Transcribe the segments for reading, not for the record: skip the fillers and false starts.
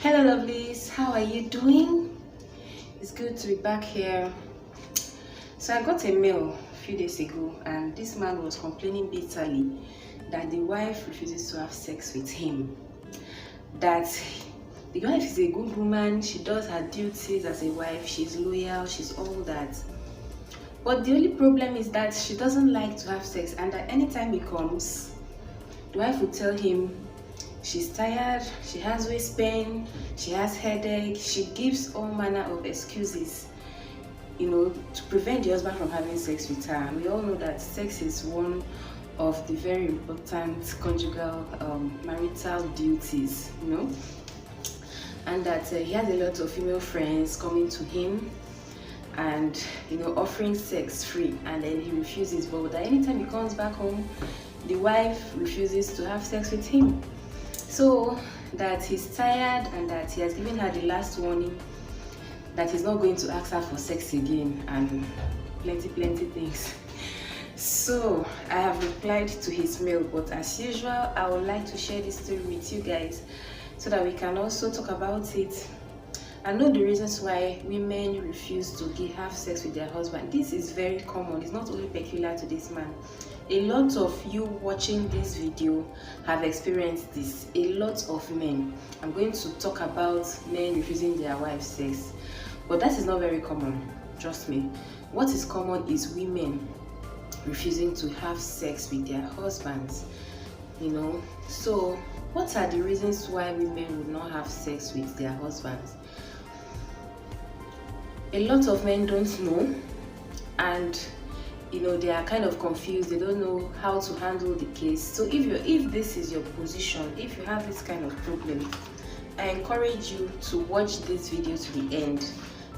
Hello lovelies, how are you doing? It's good to be back here. So I got a mail a few days ago and this man was complaining bitterly that the wife refuses to have sex with him. That the wife is a good woman, she does her duties as a wife, she's loyal, she's all that. But the only problem is that she doesn't like to have sex, and that anytime he comes, the wife will tell him she's tired, she has waist pain, she has headache. She gives all manner of excuses, to prevent the husband from having sex with her. We all know that sex is one of the very important conjugal marital duties, and that he has a lot of female friends coming to him and offering sex free, and then he refuses. But that anytime he comes back home, the wife refuses to have sex with him. So that he's tired and that he has given her the last warning that he's not going to ask her for sex again, and plenty things. So I have replied to his mail, but as usual I would like to share this story with you guys so that we can also talk about it and know the reasons why women refuse to have sex with their husband. This is very common. It's not only peculiar to this man. A lot of you watching this video have experienced this. A lot of men. I'm going to talk about men refusing their wives sex, but that is not very common, trust me. What is common is women refusing to have sex with their husbands. So what are the reasons why women would not have sex with their husbands? A lot of men don't know, and they are kind of confused. They don't know how to handle the case. So if this is your position, if you have this kind of problem, I encourage you to watch this video to the end.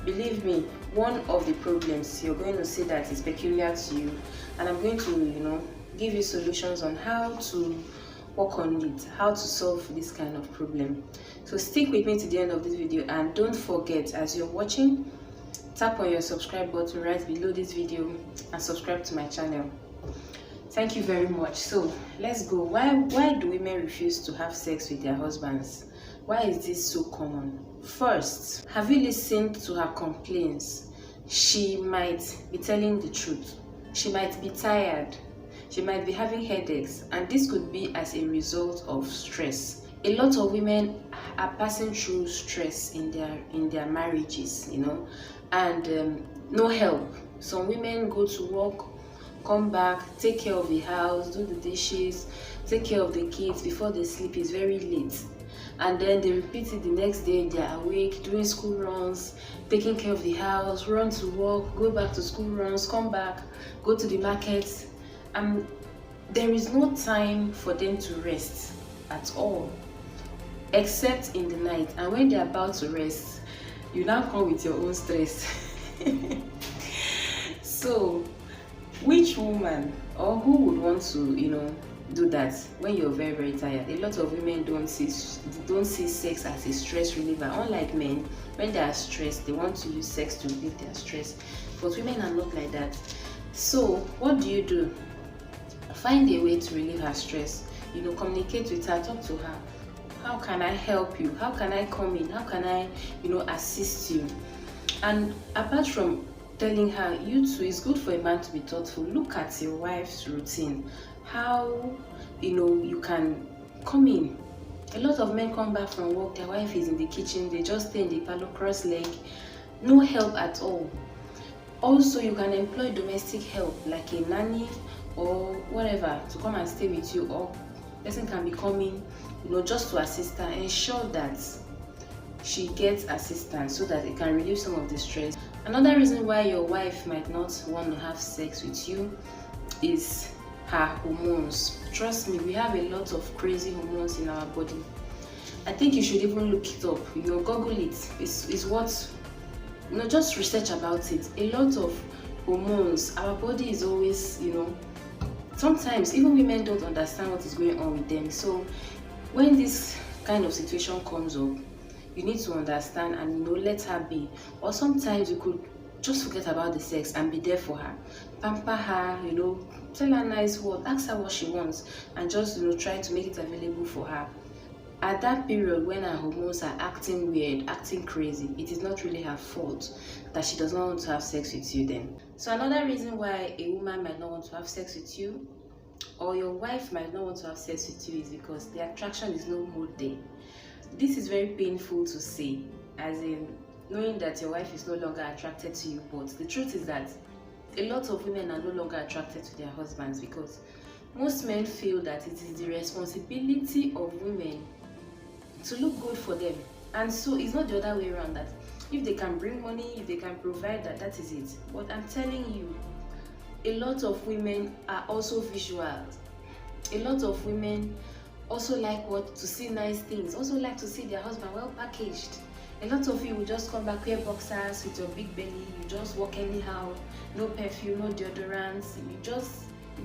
Believe me, one of the problems you're going to see that is peculiar to you, and I'm going to give you solutions on how to work on it, how to solve this kind of problem. So stick with me to the end of this video, and don't forget, as you're watching, tap on your subscribe button right below this video and subscribe to my channel. Thank you very much. So let's go. Why do women refuse to have sex with their husbands? Why is this so common? First, have you listened to her complaints? She might be telling the truth. She might be tired. She might be having headaches, and this could be as a result of stress. A lot of women are passing through stress in their marriages, and no help. Some women go to work, come back, take care of the house, do the dishes, take care of the kids before they sleep. Is very late, and then they repeat it the next day. They are awake, doing school runs, taking care of the house, run to work, go back to school runs, come back, go to the market, and there is no time for them to rest at all, except in the night. And when they're about to rest, you now come with your own stress. So which woman or who would want to do that when you're very tired? A lot of women don't see sex as a stress reliever. Unlike men, when they are stressed, they want to use sex to relieve their stress, but women are not like that. So what do? Find a way to relieve her stress. Communicate with her, talk to her. How can I help you? How can I come in? How can I assist you? And apart from telling her, you too, it's good for a man to be thoughtful. Look at your wife's routine, how you can come in. A lot of men come back from work, their wife is in the kitchen, they just stay in the parlor cross-leg, no help at all. Also, you can employ domestic help like a nanny or whatever to come and stay with you, or person can be coming just to assist her. Ensure that she gets assistance so that it can relieve some of the stress. Another reason why your wife might not want to have sex with you is her hormones. Trust me, we have a lot of crazy hormones in our body. I think you should even look it up, Google it. It's what, just research about it. A lot of hormones. Our body is always, sometimes even women don't understand what is going on with them. So when this kind of situation comes up, you need to understand and let her be. Or sometimes you could just forget about the sex and be there for her, pamper her, tell her nice words, ask her what she wants, and just try to make it available for her. At that period when her hormones are acting weird, acting crazy, it is not really her fault that she does not want to have sex with you then. So another reason why a woman might not want to have sex with you, or your wife might not want to have sex with you, is because the attraction is no more there. This is very painful to say, as in knowing that your wife is no longer attracted to you, but the truth is that a lot of women are no longer attracted to their husbands because most men feel that it is the responsibility of women to look good for them. And so it's not the other way around, that if they can bring money, if they can provide, that is it. But I'm telling you, a lot of women are also visual. A lot of women also like to see nice things, also like to see their husband well packaged. A lot of you will just come back, wear boxers with your big belly, you just walk anyhow, no perfume, no deodorants,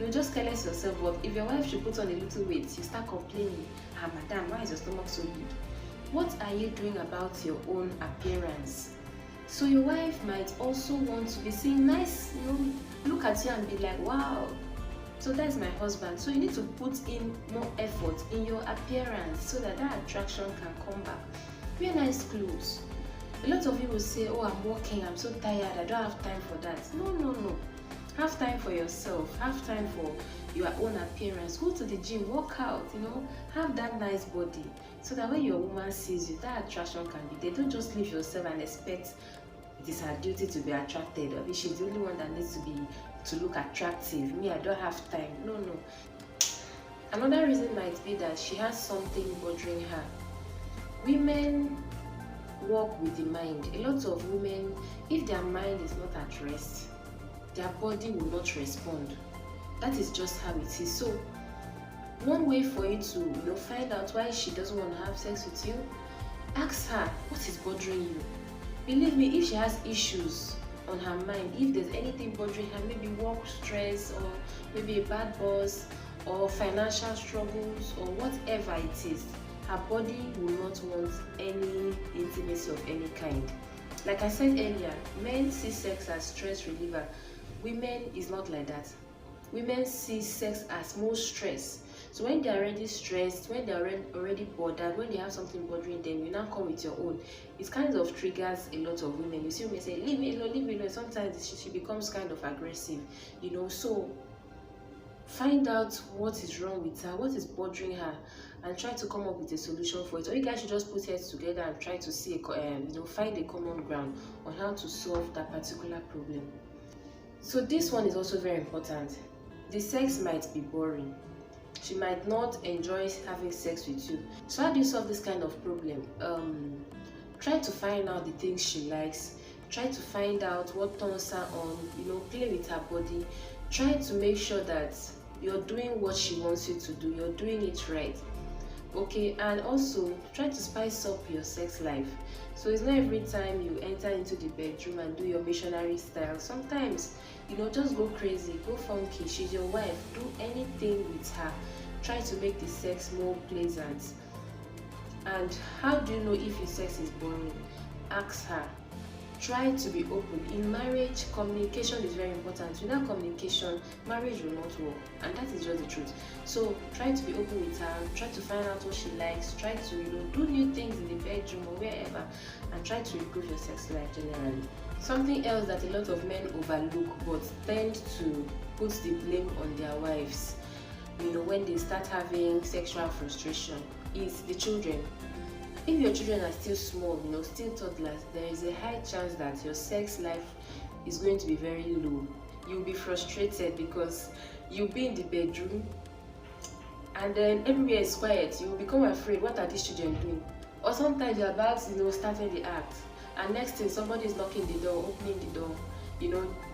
just careless yourself. But if your wife should put on a little weight, you start complaining, ah madam, why is your stomach so big? What are you doing about your own appearance? So your wife might also want to be seen nice, look at you and be like, wow, so that's my husband. So you need to put in more effort in your appearance so that attraction can come back. Wear nice clothes. A lot of you will say, oh, I'm working, I'm so tired, I don't have time for that. No. Have time for yourself. Have time for your own appearance. Go to the gym, work out, have that nice body. So that when your woman sees you, that attraction can be there. Don't just leave yourself and expect it is her duty to be attracted. Or she's the only one that needs to look attractive. Me, I don't have time. No. Another reason might be that she has something bothering her. Women work with the mind. A lot of women, if their mind is not at rest, their body will not respond. That is just how it is. So one way for you to find out why she doesn't want to have sex with you, ask her what is bothering you. Believe me, if she has issues on her mind, if there's anything bothering her, maybe work stress, or maybe a bad boss, or financial struggles, or whatever it is, her body will not want any intimacy of any kind. Like I said earlier, men see sex as stress reliever. Women is not like that. Women see sex as more stress. So when they're already stressed, when they're already bothered, when they have something bothering them, you now come with your own. It kind of triggers a lot of women. You see women say, leave me alone. Sometimes she becomes kind of aggressive, So find out what is wrong with her, what is bothering her, and try to come up with a solution for it. Or you guys should just put heads together and try to see, find a common ground on how to solve that particular problem. So this one is also very important. The sex might be boring. She might not enjoy having sex with you. So how do you solve this kind of problem? Try to find out the things she likes. Try to find out what turns her on. Play with her body. Try to make sure that you're doing what she wants you to do. You're doing it right. Okay, and also try to spice up your sex life. So it's not every time you enter into the bedroom and do your missionary style. Sometimes, just go crazy, go funky. She's your wife. Do anything with her. Try to make the sex more pleasant. And how do you know if your sex is boring? Ask her. Try to be open. In marriage, communication is very important. Without communication, marriage will not work, and that is just the truth. So try to be open with her. Try to find out what she likes. Try to do new things in the bedroom or wherever, and try to improve your sex life generally. Something else that a lot of men overlook but tend to put the blame on their wives, when they start having sexual frustration, is the children. If your children are still small, still toddlers, there is a high chance that your sex life is going to be very low. You'll be frustrated because you'll be in the bedroom and then everywhere is quiet. You will become afraid, what are these children doing? Or sometimes you're about, starting the act, and next thing somebody is knocking the door, opening the door.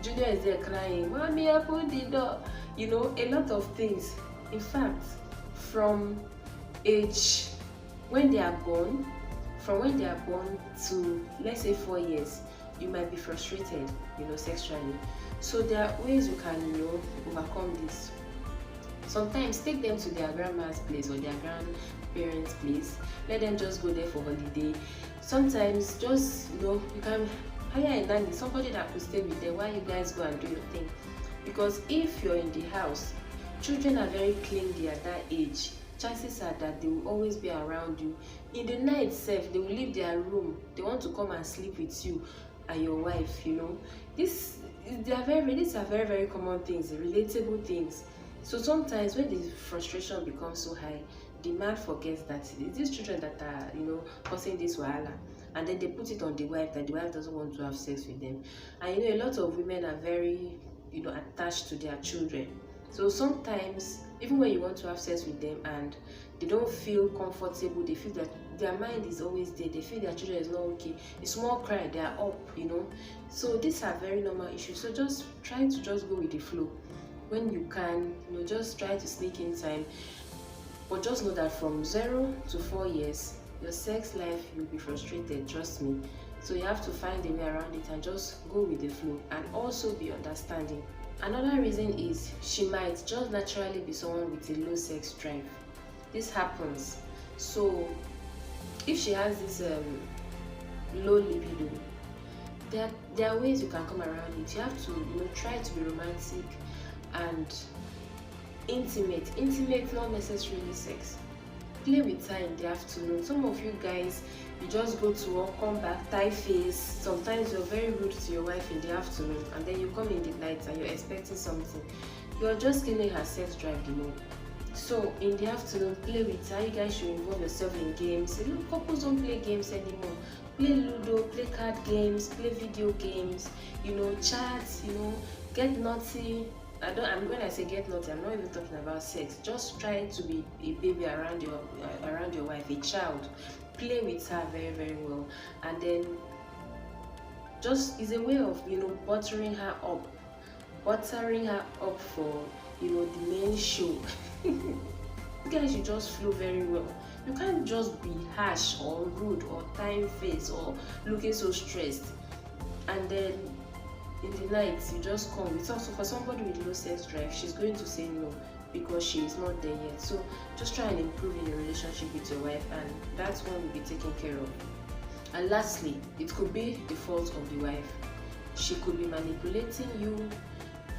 Junior is there crying, mommy, open the door. A lot of things. In fact, from age when they are born to, let's say, 4 years, you might be frustrated, sexually. So there are ways you can, overcome this. Sometimes take them to their grandma's place or their grandparents' place. Let them just go there for holiday. Sometimes just, you can hire a nanny, somebody that could stay with them while you guys go and do your thing. Because if you're in the house, children are very clingy at that age. chances are that they will always be around you. In the night itself, they will leave their room, they want to come and sleep with you and your wife, you know. These are very, very common things, relatable things. So sometimes when the frustration becomes so high, the man forgets that it's these children that are, you know, causing this wahala, and then they put it on the wife, that the wife doesn't want to have sex with them. And you know, a lot of women are very, you know, attached to their children. So sometimes even when you want to have sex with them and they don't feel comfortable, they feel that their mind is always there, they feel their children is not okay, a small cry, they are up, you know. So these are very normal issues. So just try to just go with the flow when you can, you know, just try to sneak in time. But just know that from 0 to 4 years, your sex life, you'll be frustrated, trust me. So you have to find a way around it and just go with the flow, and also be understanding. Another reason is she might just naturally be someone with a low sex drive. This happens. So if she has this low libido, there are ways you can come around it. You have to, you know, try to be romantic and intimate, not necessarily sex. Play with her in the afternoon. Some of you guys, you just go to work, come back, tie face. Sometimes you're very rude to your wife in the afternoon, and then you come in the night and you're expecting something. You're just killing her sex drive, you know. So in the afternoon, play with her. You guys should involve yourself in games. You know, couples don't play games anymore. Play ludo, play card games, play video games, you know, chat, you know, get naughty. When I say get naughty, I'm not even talking about sex. Just try to be a baby around your wife, a child. Play with her very, very well, and then just is a way of, you know, buttering her up for, you know, the main show. You guys should just flow very well. You can't just be harsh or rude or time face or looking so stressed, and then in the night you just come. It's also for somebody with low sex drive, she's going to say no because she is not there yet. So just try and improve in your relationship with your wife, and that's one will be taken care of. And lastly, it could be the fault of the wife. She could be manipulating you,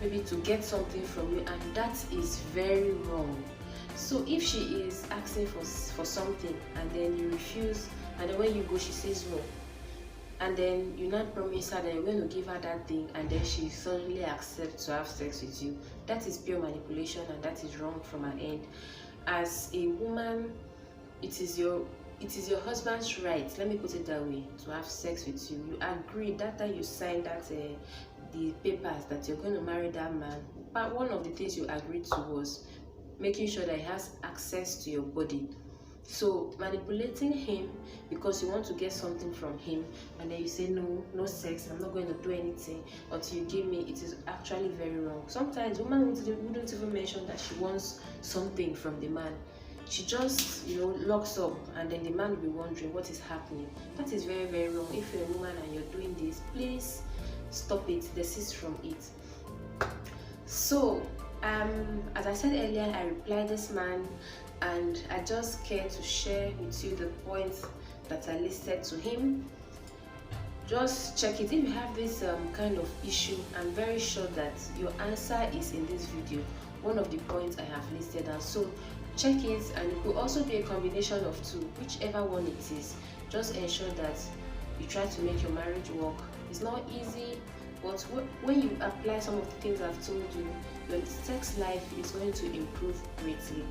maybe to get something from you, and that is very wrong. So if she is asking for something and then you refuse, and then when you go she says no, and then you not promise her that you're going to give her that thing, and then she suddenly accepts to have sex with you, that is pure manipulation, and that is wrong from her end. As a woman, it is your husband's right, let me put it that way, to have sex with you. You agreed that time you signed that the papers that you're going to marry that man, but one of the things you agreed to was making sure that he has access to your body. So manipulating him because you want to get something from him, and then you say no sex, I'm not going to do anything until you give me, it is actually very wrong. Sometimes women wouldn't even mention that she wants something from the man. She just, you know, locks up, and then the man will be wondering what is happening. That is very, very wrong. If you're a woman and you're doing this, please stop it, desist from it. So as I said earlier, I replied this man, and I just care to share with you the points that I listed to him. Just check it. If you have this kind of issue, I'm very sure that your answer is in this video, one of the points I have listed. And so check it, and it could also be a combination of two, whichever one it is. Just ensure that you try to make your marriage work. It's not easy, but when you apply some of the things I've told you, your sex life is going to improve greatly.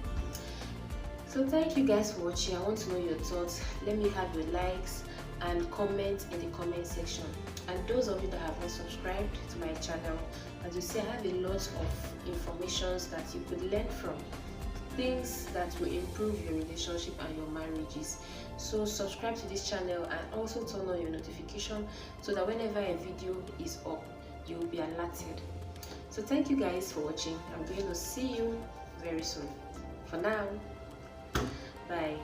So thank you guys for watching. I want to know your thoughts. Let me have your likes and comment in the comment section. And those of you that have not subscribed to my channel, as you see, I have a lot of informations that you could learn from, things that will improve your relationship and your marriages. So subscribe to this channel, and also turn on your notification so that whenever a video is up, you will be alerted. So thank you guys for watching. I'm going to see you very soon. For now, bye.